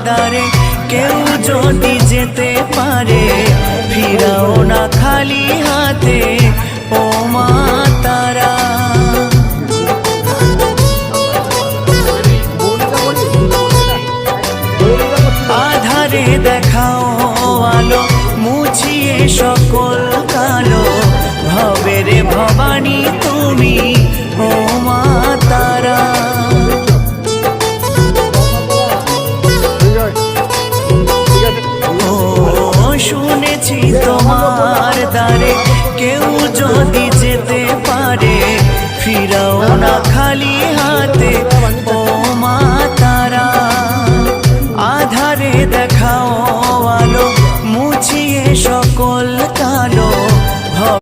দ্বারে কেউ যদি যেতে পারে, ফিরাও না খালি হাতে ও মা তারা। আধারে দেখাও আলো, মুছিয়ে সকল কালো, ভবের ভবানী তুমি ও মা তারা। ও শুনেছি তোমার দ্বারে কেউ যদি যেতে পারে, ফিরাও না খালি হাতে ও মা